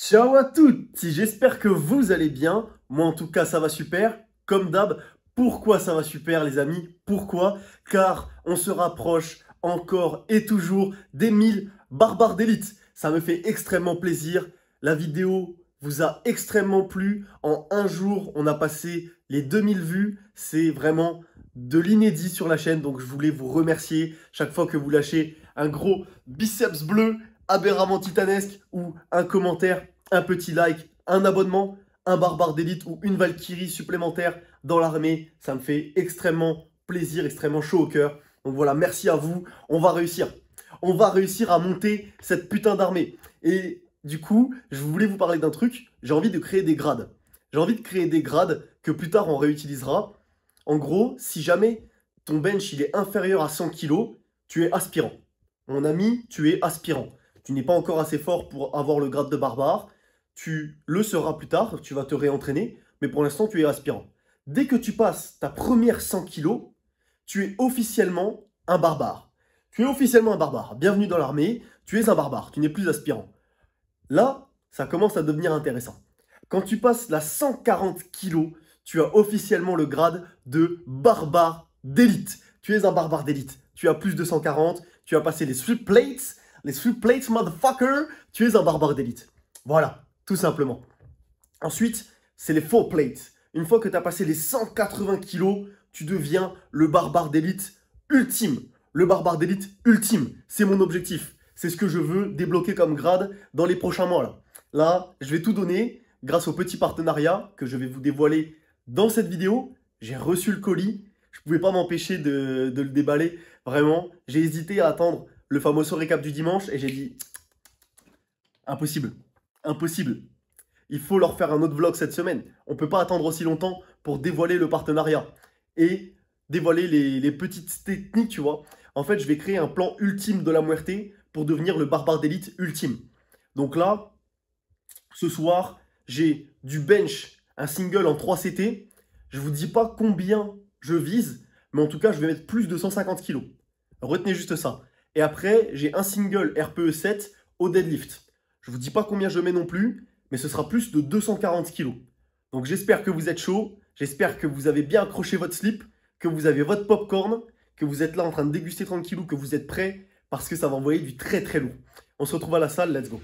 Ciao à toutes, j'espère que vous allez bien. Moi en tout cas ça va super, comme d'hab. Pourquoi ça va super les amis? Pourquoi? Car on se rapproche encore et toujours des 1000 barbares d'élite. Ça me fait extrêmement plaisir. La vidéo vous a extrêmement plu. En un jour, on a passé les 2000 vues. C'est vraiment de l'inédit sur la chaîne. Donc je voulais vous remercier chaque fois que vous lâchez un gros biceps bleu aberramment titanesque ou un commentaire, un petit like, un abonnement, un barbare d'élite ou une Valkyrie supplémentaire dans l'armée. Ça me fait extrêmement plaisir, extrêmement chaud au cœur. Donc voilà, merci à vous. On va réussir. On va réussir à monter cette putain d'armée. Et du coup, je voulais vous parler d'un truc. J'ai envie de créer des grades. J'ai envie de créer des grades que plus tard on réutilisera. En gros, si jamais ton bench il est inférieur à 100 kg, tu es aspirant. Mon ami, tu es aspirant. Tu n'es pas encore assez fort pour avoir le grade de barbare. Tu le seras plus tard, tu vas te réentraîner, mais pour l'instant, tu es aspirant. Dès que tu passes ta première 100 kg, tu es officiellement un barbare. Tu es officiellement un barbare. Bienvenue dans l'armée, tu es un barbare, tu n'es plus aspirant. Là, ça commence à devenir intéressant. Quand tu passes la 140 kg, tu as officiellement le grade de barbare d'élite. Tu es un barbare d'élite. Tu as plus de 140, tu as passé les sweep plates. Les sweep plates, motherfucker, tu es un barbare d'élite. Voilà, tout simplement. Ensuite, c'est les full plates. Une fois que tu as passé les 180 kg, tu deviens le barbare d'élite ultime. Le barbare d'élite ultime, c'est mon objectif. C'est ce que je veux débloquer comme grade dans les prochains mois. Là, je vais tout donner grâce au petit partenariat que je vais vous dévoiler dans cette vidéo. J'ai reçu le colis. Je ne pouvais pas m'empêcher de le déballer. Vraiment, j'ai hésité à attendre le fameux récap du dimanche et j'ai dit impossible, impossible. Il faut leur faire un autre vlog cette semaine. On ne peut pas attendre aussi longtemps pour dévoiler le partenariat et dévoiler les petites techniques, tu vois. En fait, je vais créer un plan ultime de la Muerte pour devenir le barbare d'élite ultime. Donc là, ce soir, j'ai du bench, un single en 3 CT. Je ne vous dis pas combien je vise, mais en tout cas, je vais mettre plus de 150 kg. Retenez juste ça. Et après, j'ai un single RPE 7 au deadlift. Je ne vous dis pas combien je mets non plus, mais ce sera plus de 240 kg. Donc j'espère que vous êtes chaud, j'espère que vous avez bien accroché votre slip, que vous avez votre popcorn, que vous êtes là en train de déguster tranquillou, que vous êtes prêts, parce que ça va envoyer du très très lourd. On se retrouve à la salle, let's go.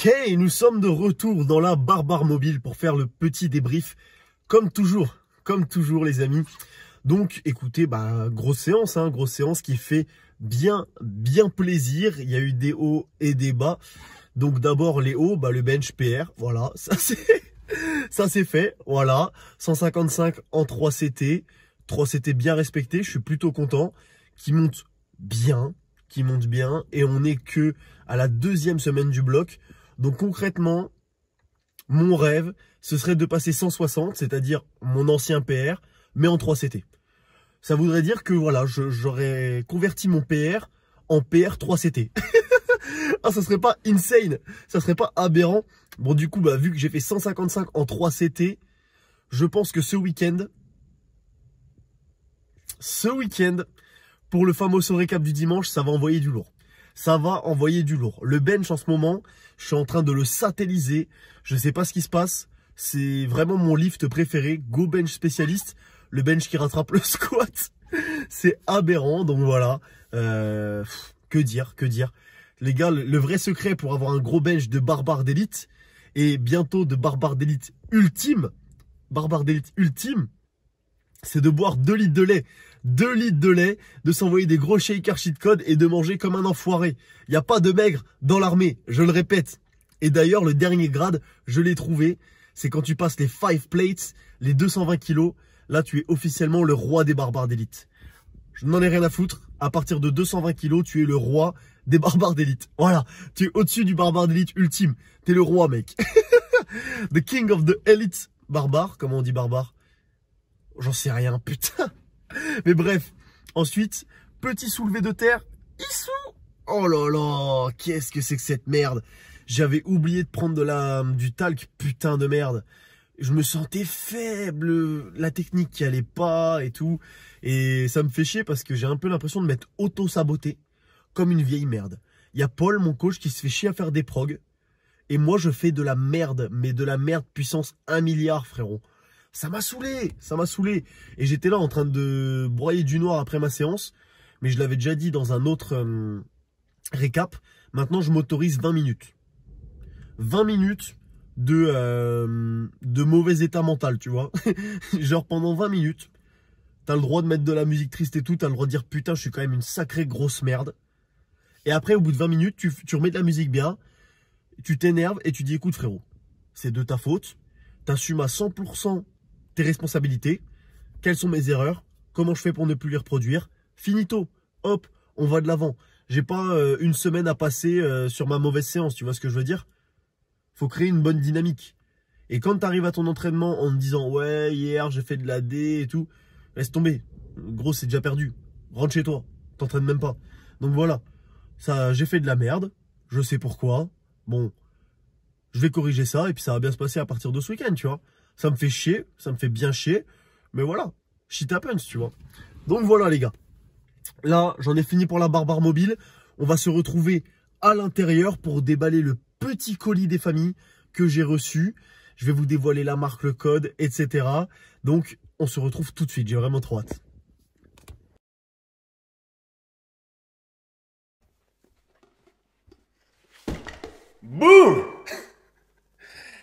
Ok, nous sommes de retour dans la Barbare Mobile pour faire le petit débrief, comme toujours les amis. Donc écoutez, grosse séance qui fait bien plaisir. Il y a eu des hauts et des bas. Donc d'abord les hauts, le bench PR, voilà, ça c'est fait, voilà. 155 en 3 CT, 3 CT bien respectés, je suis plutôt content, qui monte bien, et on n'est que à la 2e semaine du bloc. Donc concrètement, mon rêve, ce serait de passer 160, c'est-à-dire mon ancien PR, mais en 3 CT. Ça voudrait dire que voilà, j'aurais converti mon PR en PR 3 CT. Ah, ça serait pas insane, ça serait pas aberrant. Bon, du coup, vu que j'ai fait 155 en 3 CT, je pense que ce week-end, pour le fameux récap du dimanche, ça va envoyer du lourd. Le bench en ce moment, je suis en train de le satelliser. Je sais pas ce qui se passe. C'est vraiment mon lift préféré. Go bench spécialiste. Le bench qui rattrape le squat. C'est aberrant. Donc voilà. Que dire. Les gars, le vrai secret pour avoir un gros bench de barbare d'élite et bientôt de barbare d'élite ultime, c'est de boire 2 litres de lait. 2 litres de lait, de s'envoyer des gros shakers cheat code et de manger comme un enfoiré. Il n'y a pas de maigre dans l'armée, je le répète. Et d'ailleurs, le dernier grade, je l'ai trouvé, c'est quand tu passes les 5 plates, les 220 kilos, là tu es officiellement le roi des barbares d'élite. Je n'en ai rien à foutre, à partir de 220 kilos, tu es le roi des barbares d'élite. Voilà, tu es au-dessus du barbare d'élite ultime. T'es le roi, mec. The king of the elite barbare, comment on dit barbare? J'en sais rien, putain. Mais bref, ensuite, petit soulevé de terre. Issou. Oh là là, qu'est-ce que c'est que cette merde? J'avais oublié de prendre du talc, putain de merde. Je me sentais faible, la technique qui allait pas et tout. Et ça me fait chier parce que j'ai un peu l'impression de m'être auto-saboté comme une vieille merde. Il y a Paul, mon coach, qui se fait chier à faire des progs. Et moi, je fais de la merde, mais de la merde puissance 1 milliard, frérot. Ça m'a saoulé. Et j'étais là en train de broyer du noir après ma séance. Mais je l'avais déjà dit dans un autre récap. Maintenant, je m'autorise 20 minutes. 20 minutes de mauvais état mental, tu vois. Genre pendant 20 minutes, t'as le droit de mettre de la musique triste et tout. T'as le droit de dire putain, je suis quand même une sacrée grosse merde. Et après, au bout de 20 minutes, tu remets de la musique bien. Tu t'énerves et tu dis écoute frérot, c'est de ta faute. T'assumes à 100% tes responsabilités, quelles sont mes erreurs, comment je fais pour ne plus les reproduire, finito, hop, on va de l'avant. J'ai pas une semaine à passer sur ma mauvaise séance, tu vois ce que je veux dire? Faut créer une bonne dynamique. Et quand tu arrives à ton entraînement en te disant ouais, hier j'ai fait de la D et tout, laisse tomber, gros c'est déjà perdu, rentre chez toi, t'entraînes même pas. Donc voilà, ça j'ai fait de la merde, je sais pourquoi, bon, je vais corriger ça et puis ça va bien se passer à partir de ce week-end, tu vois. Ça me fait chier, ça me fait bien chier. Mais voilà, shit happens, tu vois. Donc voilà les gars. Là, j'en ai fini pour la Barbare Mobile. On va se retrouver à l'intérieur pour déballer le petit colis des familles que j'ai reçu. Je vais vous dévoiler la marque, le code, etc. Donc, on se retrouve tout de suite. J'ai vraiment trop hâte. Boum!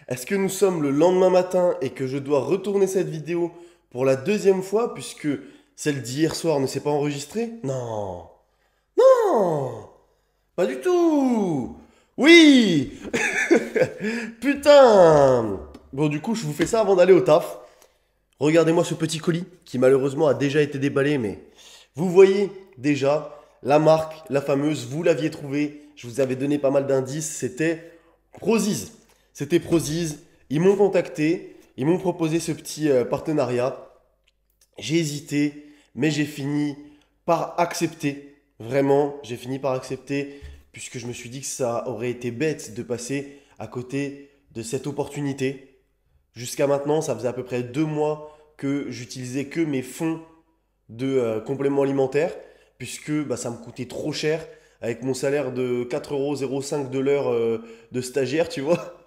Est-ce que nous sommes le lendemain matin et que je dois retourner cette vidéo pour la 2e fois puisque celle d'hier soir ne s'est pas enregistrée? Non. Non. Pas du tout. Oui. Putain. Bon du coup je vous fais ça avant d'aller au taf. Regardez-moi ce petit colis qui malheureusement a déjà été déballé mais vous voyez déjà la marque, la fameuse, vous l'aviez trouvée. Je vous avais donné pas mal d'indices, c'était Prozis. C'était Prozis, ils m'ont contacté, ils m'ont proposé ce petit partenariat. J'ai hésité, mais j'ai fini par accepter. Vraiment, j'ai fini par accepter puisque je me suis dit que ça aurait été bête de passer à côté de cette opportunité. Jusqu'à maintenant, ça faisait à peu près 2 mois que j'utilisais que mes fonds de compléments alimentaires puisque ça me coûtait trop cher avec mon salaire de 4,05 € de l'heure de stagiaire, tu vois.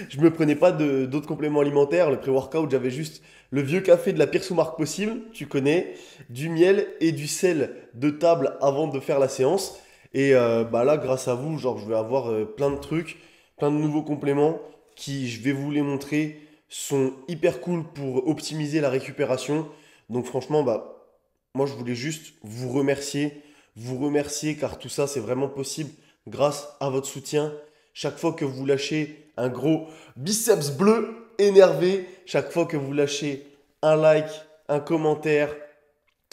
Je me prenais pas d'autres compléments alimentaires. Le pré-workout, j'avais juste le vieux café de la pire sous-marque possible, tu connais, du miel et du sel de table avant de faire la séance. Et là, grâce à vous, genre, je vais avoir plein de trucs plein de nouveaux compléments qui, je vais vous les montrer, sont hyper cool pour optimiser la récupération. Donc franchement, bah, moi je voulais juste vous remercier car tout ça c'est vraiment possible grâce à votre soutien. Chaque fois que vous lâchez un gros biceps bleu énervé, chaque fois que vous lâchez un like, un commentaire,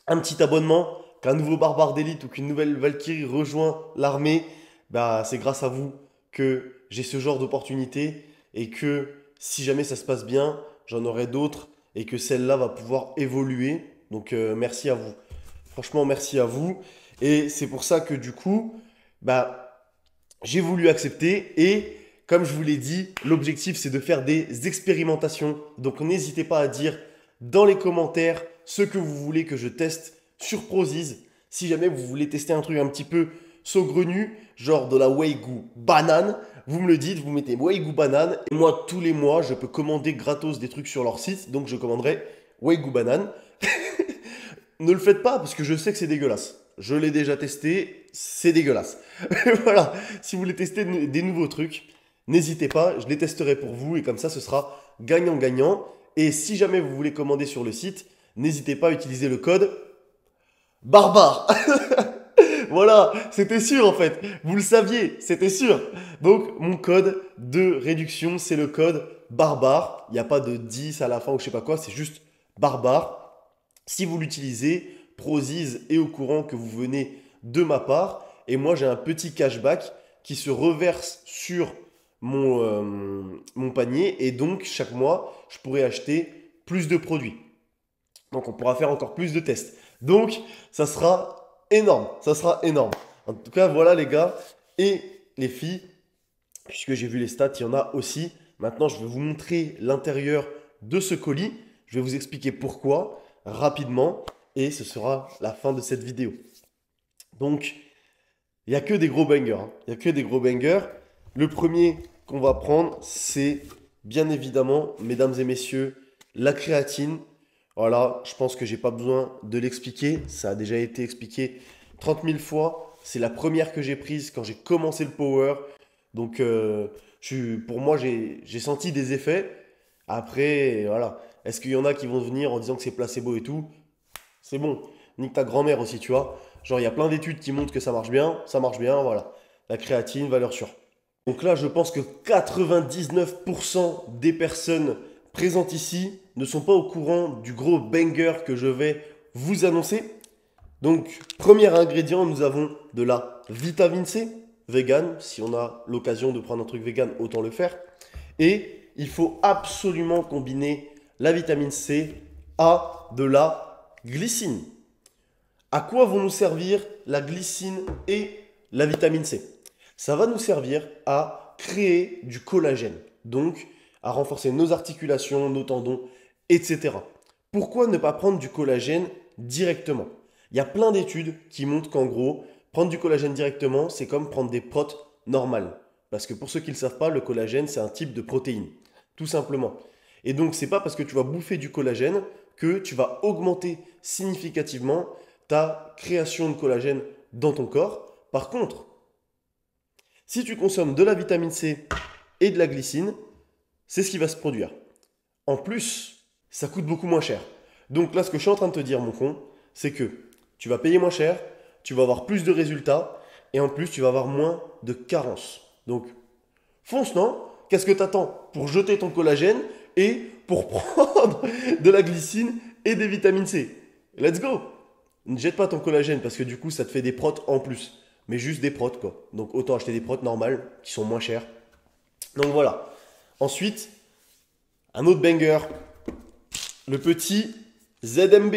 un petit abonnement, qu'un nouveau barbare d'élite ou qu'une nouvelle Valkyrie rejoint l'armée, bah, c'est grâce à vous que j'ai ce genre d'opportunité et que si jamais ça se passe bien, j'en aurai d'autres et que celle-là va pouvoir évoluer. Donc merci à vous. Franchement, merci à vous. Et c'est pour ça que du coup, bah, j'ai voulu accepter et comme je vous l'ai dit, l'objectif c'est de faire des expérimentations. Donc n'hésitez pas à dire dans les commentaires ce que vous voulez que je teste sur Prozis. Si jamais vous voulez tester un truc un petit peu saugrenu, genre de la Wagyu banane, vous me le dites, vous mettez Wagyu banane. Et moi, tous les mois, je peux commander gratos des trucs sur leur site. Donc je commanderai Wagyu banane. Ne le faites pas parce que je sais que c'est dégueulasse. Je l'ai déjà testé, c'est dégueulasse. Voilà, si vous voulez tester des nouveaux trucs, n'hésitez pas, je les testerai pour vous et comme ça ce sera gagnant-gagnant. Et si jamais vous voulez commander sur le site, n'hésitez pas à utiliser le code barbare. Voilà, c'était sûr en fait. Vous le saviez, c'était sûr. Donc mon code de réduction, c'est le code barbare. Il n'y a pas de 10 à la fin ou je sais pas quoi, c'est juste barbare. Si vous l'utilisez, Prozis est au courant que vous venez de ma part. Et moi, j'ai un petit cashback qui se reverse sur mon panier. Et donc, chaque mois, je pourrai acheter plus de produits. Donc, on pourra faire encore plus de tests. Donc, ça sera énorme. Ça sera énorme. En tout cas, voilà les gars et les filles. Puisque j'ai vu les stats, il y en a aussi. Maintenant, je vais vous montrer l'intérieur de ce colis. Je vais vous expliquer pourquoi rapidement et ce sera la fin de cette vidéo. Donc, il n'y a que des gros bangers. Il n'y a que des gros bangers. Le premier qu'on va prendre, c'est bien évidemment, mesdames et messieurs, la créatine. Voilà, je pense que j'ai pas besoin de l'expliquer. Ça a déjà été expliqué 30 000 fois. C'est la première que j'ai prise quand j'ai commencé le power. Donc, pour moi, j'ai senti des effets. Après, voilà. Est-ce qu'il y en a qui vont venir en disant que c'est placebo et tout? C'est bon. Nique ta grand-mère aussi, tu vois. Genre, il y a plein d'études qui montrent que ça marche bien, voilà. La créatine, valeur sûre. Donc là, je pense que 99% des personnes présentes ici ne sont pas au courant du gros banger que je vais vous annoncer. Donc, premier ingrédient, nous avons de la vitamine C, vegan. Si on a l'occasion de prendre un truc vegan, autant le faire. Et il faut absolument combiner la vitamine C à de la glycine. À quoi vont nous servir la glycine et la vitamine C? Ça va nous servir à créer du collagène, donc à renforcer nos articulations, nos tendons, etc. Pourquoi ne pas prendre du collagène directement? Il y a plein d'études qui montrent qu'en gros, prendre du collagène directement, c'est comme prendre des protéines normales. Parce que pour ceux qui ne le savent pas, le collagène, c'est un type de protéine, tout simplement. Et donc, c'est pas parce que tu vas bouffer du collagène que tu vas augmenter significativement ta création de collagène dans ton corps. Par contre, si tu consommes de la vitamine C et de la glycine, c'est ce qui va se produire. En plus, ça coûte beaucoup moins cher. Donc là, ce que je suis en train de te dire, mon con, c'est que tu vas payer moins cher, tu vas avoir plus de résultats et en plus, tu vas avoir moins de carences. Donc, fonce, non? Qu'est-ce que tu attends pour jeter ton collagène et pour prendre de la glycine et des vitamines C? Let's go! Ne jette pas ton collagène parce que du coup, ça te fait des protes en plus. Mais juste des protes, quoi. Donc, autant acheter des protes normales qui sont moins chères. Donc, voilà. Ensuite, un autre banger. Le petit ZMB.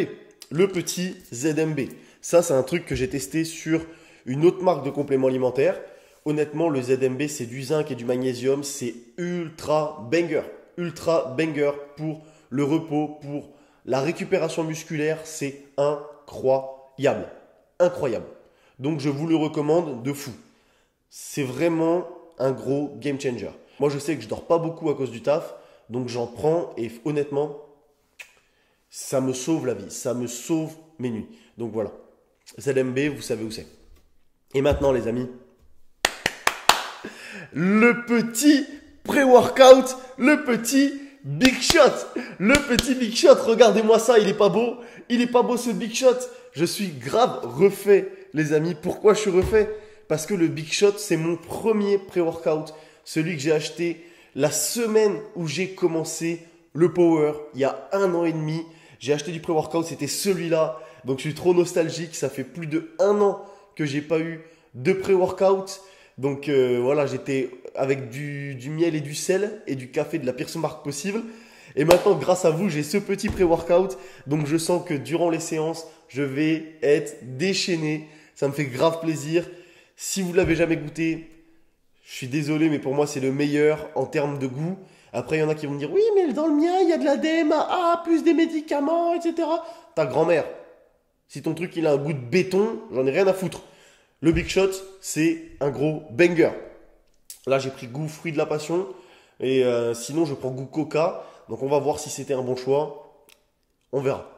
Le petit ZMB. Ça, c'est un truc que j'ai testé sur une autre marque de compléments alimentaires. Honnêtement, le ZMB, c'est du zinc et du magnésium. C'est ultra banger. Ultra banger pour le repos, pour la récupération musculaire. C'est incroyable. Incroyable. Donc, je vous le recommande de fou. C'est vraiment un gros game changer. Moi, je sais que je dors pas beaucoup à cause du taf. Donc, j'en prends et honnêtement, ça me sauve la vie. Ça me sauve mes nuits. Donc, voilà. ZMB, vous savez où c'est. Et maintenant, les amis, le petit pré-workout, le petit Big Shot. Le petit Big Shot, regardez-moi ça, il est pas beau? Il est pas beau ce Big Shot? Je suis grave refait, les amis. Pourquoi je suis refait? Parce que le Big Shot, c'est mon premier pré-workout. Celui que j'ai acheté la semaine où j'ai commencé le Power, il y a 1 an et demi. J'ai acheté du pré-workout, c'était celui-là. Donc je suis trop nostalgique, ça fait plus de 1 an que j'ai pas eu de pré-workout. Donc voilà, j'étais avec du miel et du sel et du café de la pire marque possible. Et maintenant, grâce à vous, j'ai ce petit pré-workout. Donc je sens que durant les séances, je vais être déchaîné. Ça me fait grave plaisir. Si vous ne l'avez jamais goûté, je suis désolé, mais pour moi, c'est le meilleur en termes de goût. Après, il y en a qui vont me dire, oui, mais dans le mien, il y a de la DMAA, plus des médicaments, etc. Ta grand-mère, si ton truc, il a un goût de béton, j'en ai rien à foutre. Le Big Shot, c'est un gros banger. Là, j'ai pris goût fruit de la passion. Et sinon, je prends goût coca. Donc, on va voir si c'était un bon choix. On verra.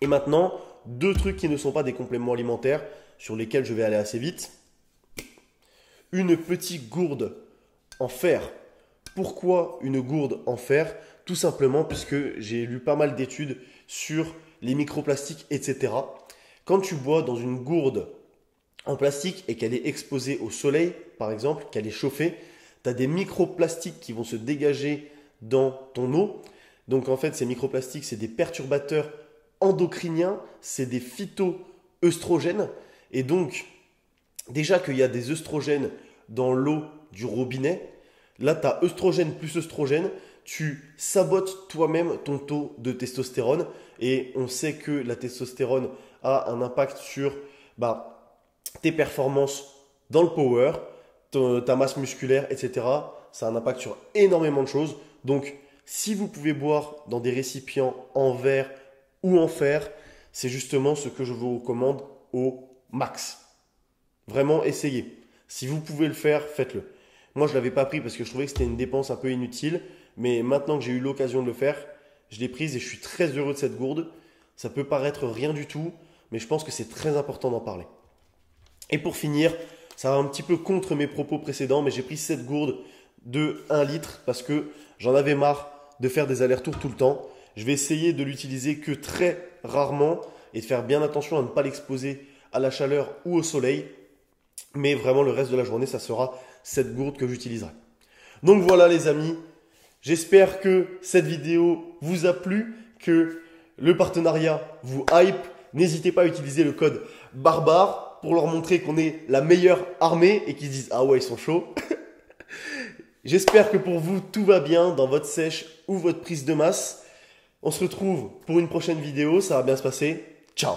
Et maintenant, 2 trucs qui ne sont pas des compléments alimentaires, sur lesquels je vais aller assez vite. Une petite gourde en fer. Pourquoi une gourde en fer? Tout simplement puisque j'ai lu pas mal d'études sur les microplastiques, etc. Quand tu bois dans une gourde en plastique et qu'elle est exposée au soleil, par exemple, qu'elle est chauffée, tu as des microplastiques qui vont se dégager dans ton eau. Donc en fait, ces microplastiques, c'est des perturbateurs endocriniens, c'est des phytoœstrogènes. Et donc, déjà qu'il y a des œstrogènes dans l'eau du robinet, là, tu as œstrogène plus œstrogène, tu sabotes toi-même ton taux de testostérone. Et on sait que la testostérone a un impact sur tes performances dans le power, ta masse musculaire, etc. Ça a un impact sur énormément de choses. Donc, si vous pouvez boire dans des récipients en verre ou en fer, c'est justement ce que je vous recommande au max. Vraiment, essayez. Si vous pouvez le faire, faites-le. Moi, je ne l'avais pas pris parce que je trouvais que c'était une dépense un peu inutile. Mais maintenant que j'ai eu l'occasion de le faire, je l'ai prise et je suis très heureux de cette gourde. Ça peut paraître rien du tout, mais je pense que c'est très important d'en parler. Et pour finir, ça va un petit peu contre mes propos précédents, mais j'ai pris cette gourde de 1 litre parce que j'en avais marre de faire des allers-retours tout le temps. Je vais essayer de l'utiliser que très rarement et de faire bien attention à ne pas l'exposer à la chaleur ou au soleil. Mais vraiment, le reste de la journée, ça sera cette gourde que j'utiliserai. Donc voilà les amis, j'espère que cette vidéo vous a plu, que le partenariat vous hype. N'hésitez pas à utiliser le code barbare pour leur montrer qu'on est la meilleure armée et qu'ils se disent « Ah ouais, ils sont chauds ». J'espère que pour vous, tout va bien dans votre sèche ou votre prise de masse. On se retrouve pour une prochaine vidéo, ça va bien se passer. Ciao!